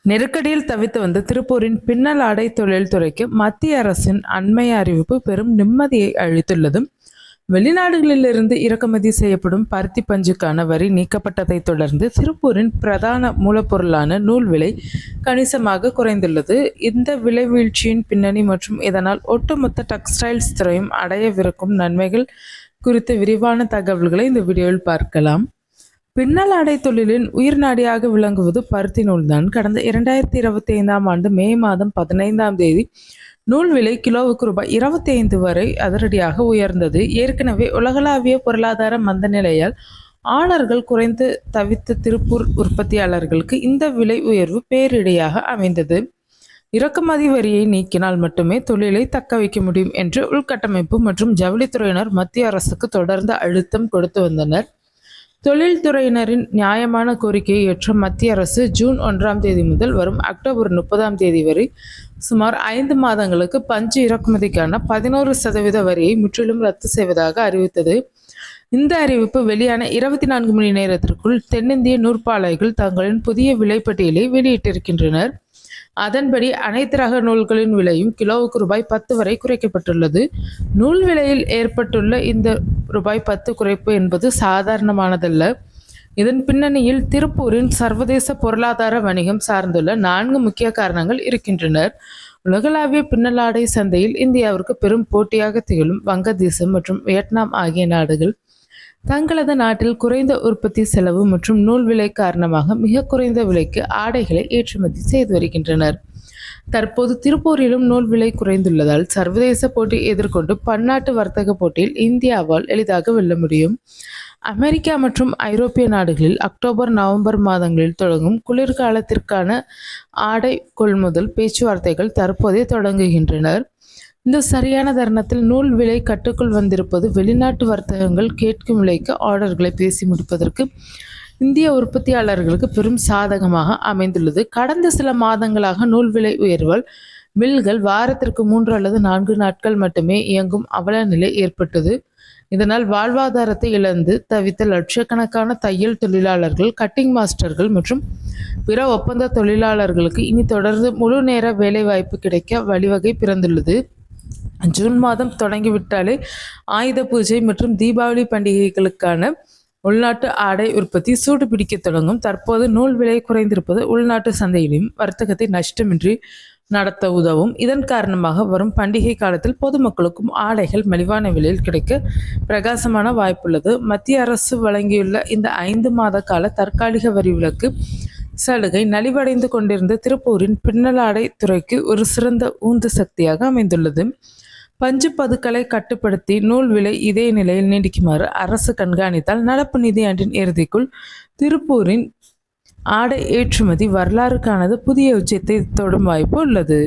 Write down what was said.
நெருக்கடியில் தவித்து வந்த திருப்பூரின் பின்னல் ஆடை தொழில்துறைக்கு மத்திய அரசின் அண்மைய அறிவிப்பு பெரும் நிம்மதியை அளித்துள்ளது. வெளிநாடுகளிலிருந்து இறக்குமதி செய்யப்படும் பருத்தி பஞ்சுக்கான வரி நீக்கப்பட்டதை தொடர்ந்து திருப்பூரின் பிரதான மூலப்பொருளான நூல் விலை கணிசமாக குறைந்துள்ளது. இந்த விலை வீழ்ச்சியின் பின்னணி மற்றும் இதனால் ஒட்டுமொத்த டெக்ஸ்டைல்ஸ் துறையும் அடையவிருக்கும் நன்மைகள் குறித்த விரிவான தகவல்களை இந்த வீடியோவில் பார்க்கலாம். பின்னல் ஆடை தொழிலின் உயிர் நாடியாக விளங்குவது பருத்தி நூல்தான். கடந்த 2025ஆம் ஆண்டு மே மாதம் 15ஆம் தேதி நூல் விலை கிலோவுக்கு ரூபாய் 25 வரை அதிரடியாக உயர்ந்தது. ஏற்கனவே உலகளாவிய பொருளாதார மந்த நிலையால் ஆர்டர்கள் குறைந்து தவித்த திருப்பூர் உற்பத்தியாளர்களுக்கு இந்த விலை உயர்வு பேரிடையாக அமைந்தது. இறக்குமதி வரியை நீக்கினால் மட்டுமே தொழிலை தக்க வைக்க முடியும் என்று உள்கட்டமைப்பு மற்றும் ஜவுளித்துறையினர் மத்திய அரசுக்கு தொடர்ந்து அழுத்தம் கொடுத்து வந்தனர். தொழில்துறையினரின் நியாயமான கோரிக்கையை ஏற்ற மத்திய அரசு ஜூன் 1ஆம் தேதி முதல் வரும் அக்டோபர் 30ஆம் தேதி வரை சுமார் 5 மாதங்களுக்கு பஞ்சு இறக்குமதிக்கான 11% வரியை முற்றிலும் ரத்து செய்வதாக அறிவித்தது. இந்த அறிவிப்பு வெளியான 24 மணி நேரத்திற்குள் தென்னிந்திய நூற்பாலைகள் தங்களின் புதிய விலைப்பட்டியலை வெளியிட்டிருக்கின்றனர். அதன்படி அனைத்து ரக நூல்களின் விலையும் கிலோவுக்கு ரூபாய் 10 வரை குறைக்கப்பட்டுள்ளது. நூல் விலையில் ஏற்பட்டுள்ள இந்த ரூபாய் 10 குறைப்பு என்பது சாதாரணமானதல்ல. இதன் பின்னணியில் திருப்பூரின் சர்வதேச பொருளாதார வணிகம் சார்ந்துள்ள 4 முக்கிய காரணங்கள் இருக்கின்றனர். உலகளாவிய பின்னலாடை சந்தையில் இந்தியாவிற்கு பெரும் போட்டியாக திகழும் வங்கதேசம் மற்றும் வியட்நாம் ஆகிய நாடுகள் தங்களது நாட்டில் குறைந்த உற்பத்தி செலவு மற்றும் நூல் விலை காரணமாக மிக குறைந்த விலைக்கு ஆடைகளை ஏற்றுமதி செய்து வருகின்றனர். தற்போது திருப்பூரிலும் நூல் விலை குறைந்துள்ளதால் சர்வதேச போட்டி எதிர்கொண்டு பன்னாட்டு வர்த்தக போட்டியில் இந்தியாவால் எளிதாக வெல்ல முடியும். அமெரிக்கா மற்றும் ஐரோப்பிய நாடுகளில் அக்டோபர் நவம்பர் மாதங்களில் தொடங்கும் குளிர்காலத்திற்கான ஆடை கொள்முதல் பேச்சுவார்த்தைகள் தற்போதே தொடங்குகின்றனர். இந்த சரியான தருணத்தில் நூல் விலை கட்டுக்குள் வந்திருப்பது வெளிநாட்டு வர்த்தகங்கள் கேட்கும் விலைக்கு ஆர்டர்களை பேசி முடிப்பதற்கு இந்திய உற்பத்தியாளர்களுக்கு பெரும் சாதகமாக அமைந்துள்ளது. கடந்த சில மாதங்களாக நூல் விலை உயர்வால் மில்கள் வாரத்திற்கு 3 அல்லது 4 நாட்கள் மட்டுமே இயங்கும் அவல நிலை ஏற்பட்டது. இதனால் வாழ்வாதாரத்தை இழந்து தவித்த லட்சக்கணக்கான தையல் தொழிலாளர்கள், கட்டிங் மாஸ்டர்கள் மற்றும் பிற ஒப்பந்த தொழிலாளர்களுக்கு இனி தொடர்ந்து முழு நேர வேலைவாய்ப்பு கிடைக்க வழிவகை பிறந்துள்ளது. ஜூன் மாதம் தொடங்கிவிட்டாலே ஆயுத பூஜை மற்றும் தீபாவளி பண்டிகைகளுக்கான உள்நாட்டு ஆடை உற்பத்தி சூடு பிடிக்க தொடங்கும். தற்போது நூல் விலை குறைந்திருப்பது உள்நாட்டு சந்தையிலும் வர்த்தகத்தை நஷ்டமின்றி நடத்த உதவும். இதன் காரணமாக வரும் பண்டிகை காலத்தில் பொதுமக்களுக்கும் ஆடைகள் மலிவான விலையில் கிடைக்க பிரகாசமான வாய்ப்புள்ளது. மத்திய அரசு வழங்கியுள்ள இந்த 5 மாத கால தற்காலிக வரி விலக்கு சலுகை நலிவடைந்து கொண்டிருந்த திருப்பூரின் பின்னலாடை துறைக்கு ஒரு சிறந்த உந்து சக்தியாக அமைந்துள்ளது. பஞ்சு பதுக்களை கட்டுப்படுத்தி நூல் விலை இதே நிலையில் நீடிக்குமாறு அரசு கண்காணித்தால் நடப்பு நிதியாண்டின் இறுதிக்குள் திருப்பூரின் ஆடை ஏற்றுமதி வரலாறு காணாத புதிய உச்சத்தை தொடும் வாய்ப்பு உள்ளது.